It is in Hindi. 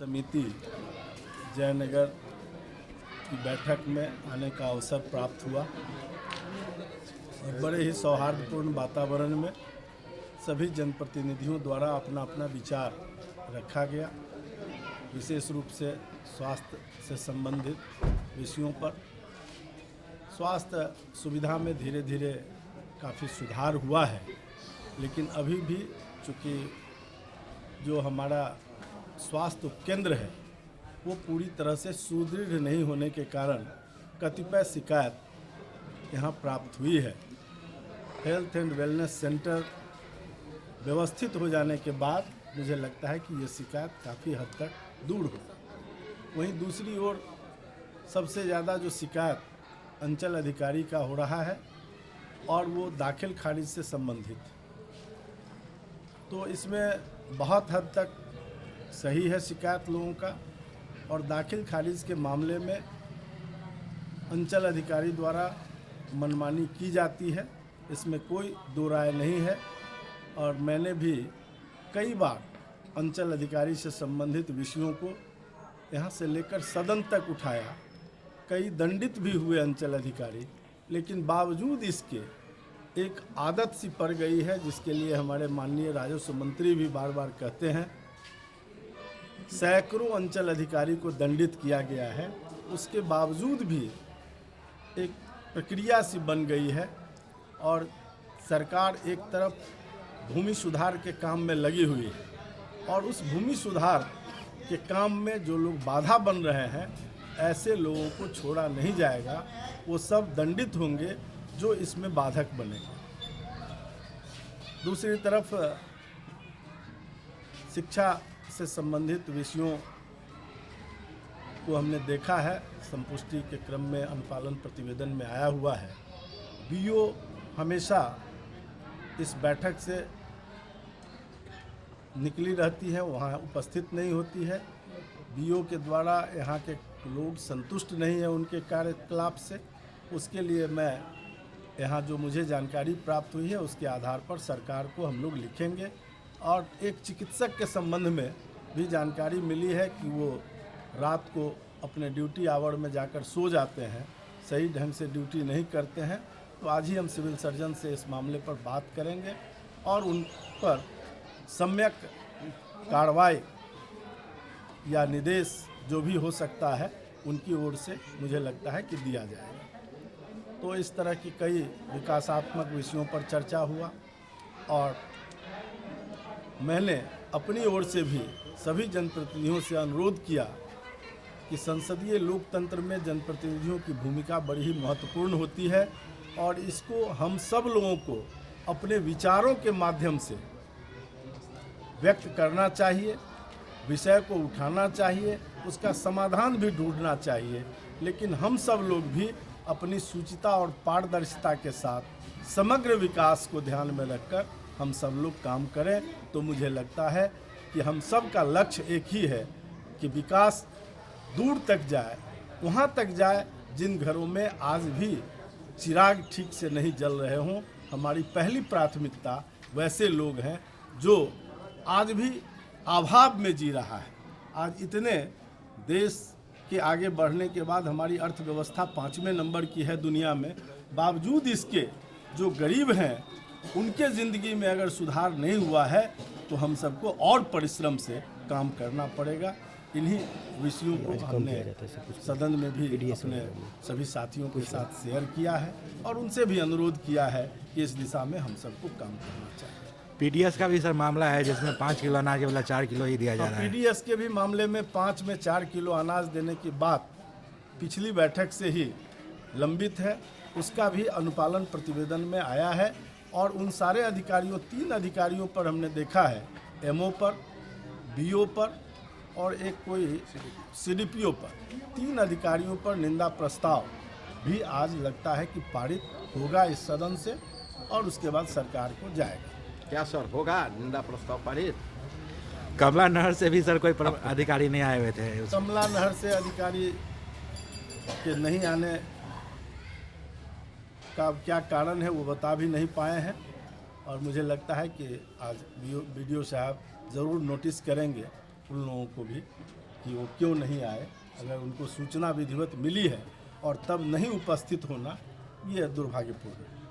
समिति जयनगर की बैठक में आने का अवसर प्राप्त हुआ और बड़े ही सौहार्दपूर्ण वातावरण में सभी जनप्रतिनिधियों द्वारा अपना अपना विचार रखा गया। विशेष रूप से स्वास्थ्य से संबंधित विषयों पर। स्वास्थ्य सुविधा में धीरे धीरे काफ़ी सुधार हुआ है, लेकिन अभी भी चूँकि जो हमारा स्वास्थ्य उपकेंद्र है वो पूरी तरह से सुदृढ़ नहीं होने के कारण कतिपय शिकायत यहाँ प्राप्त हुई है। हेल्थ एंड वेलनेस सेंटर व्यवस्थित हो जाने के बाद मुझे लगता है कि ये शिकायत काफ़ी हद तक दूर हो। वहीं दूसरी ओर सबसे ज़्यादा जो शिकायत अंचल अधिकारी का हो रहा है और वो दाखिल खारिज से संबंधित, तो इसमें बहुत हद तक सही है शिकायत लोगों का। और दाखिल खारिज के मामले में अंचल अधिकारी द्वारा मनमानी की जाती है, इसमें कोई दो राय नहीं है। और मैंने भी कई बार अंचल अधिकारी से संबंधित विषयों को यहाँ से लेकर सदन तक उठाया। कई दंडित भी हुए अंचल अधिकारी, लेकिन बावजूद इसके एक आदत सी पड़ गई है, जिसके लिए हमारे माननीय राजस्व मंत्री भी बार बार कहते हैं। सैकड़ों अंचल अधिकारी को दंडित किया गया है, उसके बावजूद भी एक प्रक्रिया सी बन गई है और सरकार एक तरफ भूमि सुधार के काम में लगी हुई है और उस भूमि सुधार के काम में जो लोग बाधा बन रहे हैं, ऐसे लोगों को छोड़ा नहीं जाएगा। वो सब दंडित होंगे जो इसमें बाधक बनेंगे। दूसरी तरफ शिक्षा से संबंधित विषयों को हमने देखा है, संपुष्टि के क्रम में अनुपालन प्रतिवेदन में आया हुआ है। बीओ हमेशा इस बैठक से निकली रहती है, वहाँ उपस्थित नहीं होती है। बीओ के द्वारा यहाँ के लोग संतुष्ट नहीं है उनके कार्यकलाप से। उसके लिए मैं यहाँ जो मुझे जानकारी प्राप्त हुई है उसके आधार पर सरकार को हम लोग लिखेंगे। और एक चिकित्सक के संबंध में भी जानकारी मिली है कि वो रात को अपने ड्यूटी आवर में जाकर सो जाते हैं, सही ढंग से ड्यूटी नहीं करते हैं। तो आज ही हम सिविल सर्जन से इस मामले पर बात करेंगे और उन पर सम्यक कार्रवाई या निर्देश जो भी हो सकता है उनकी ओर से मुझे लगता है कि दिया जाएगा। तो इस तरह की कई विकासात्मक विषयों पर चर्चा हुआ और मैंने अपनी ओर से भी सभी जनप्रतिनिधियों से अनुरोध किया कि संसदीय लोकतंत्र में जनप्रतिनिधियों की भूमिका बड़ी ही महत्वपूर्ण होती है और इसको हम सब लोगों को अपने विचारों के माध्यम से व्यक्त करना चाहिए, विषय को उठाना चाहिए, उसका समाधान भी ढूंढना चाहिए। लेकिन हम सब लोग भी अपनी सूचिता और पारदर्शिता के साथ समग्र विकास को ध्यान में रखकर हम सब लोग काम करें। तो मुझे लगता है कि हम सब का लक्ष्य एक ही है कि विकास दूर तक जाए, वहाँ तक जाए जिन घरों में आज भी चिराग ठीक से नहीं जल रहे हों। हमारी पहली प्राथमिकता वैसे लोग हैं जो आज भी अभाव में जी रहा है। आज इतने देश के आगे बढ़ने के बाद हमारी अर्थव्यवस्था 5वें नंबर की है दुनिया में, बावजूद इसके जो गरीब हैं उनके ज़िंदगी में अगर सुधार नहीं हुआ है तो हम सबको और परिश्रम से काम करना पड़ेगा। इन्हीं विषयों को हमने सदन में भी अपने सभी साथियों के साथ शेयर किया है और उनसे भी अनुरोध किया है कि इस दिशा में हम सबको काम करना चाहिए। पीडीएस का भी सर मामला है जिसमें 5 किलो अनाज के बदला 4 किलो ही दिया जा रहा है। पीडीएस के भी मामले में 5 में 4 किलो अनाज देने की बात पिछली बैठक से ही लंबित है। उसका भी अनुपालन प्रतिवेदन में आया है और उन सारे अधिकारियों 3 अधिकारियों पर हमने देखा है, एमओ पर, बीओ पर और एक कोई सीडीपीओ पर, 3 अधिकारियों पर निंदा प्रस्ताव भी आज लगता है कि पारित होगा इस सदन से और उसके बाद सरकार को जाएगा। क्या सर होगा निंदा प्रस्ताव पारित? कमला नहर से भी सर कोई अधिकारी नहीं आए हुए थे। कमला नहर से अधिकारी के नहीं आने का क्या कारण है वो बता भी नहीं पाए हैं और मुझे लगता है कि आज बीडीओ साहब ज़रूर नोटिस करेंगे उन लोगों को भी कि वो क्यों नहीं आए। अगर उनको सूचना विधिवत मिली है और तब नहीं उपस्थित होना, ये दुर्भाग्यपूर्ण है।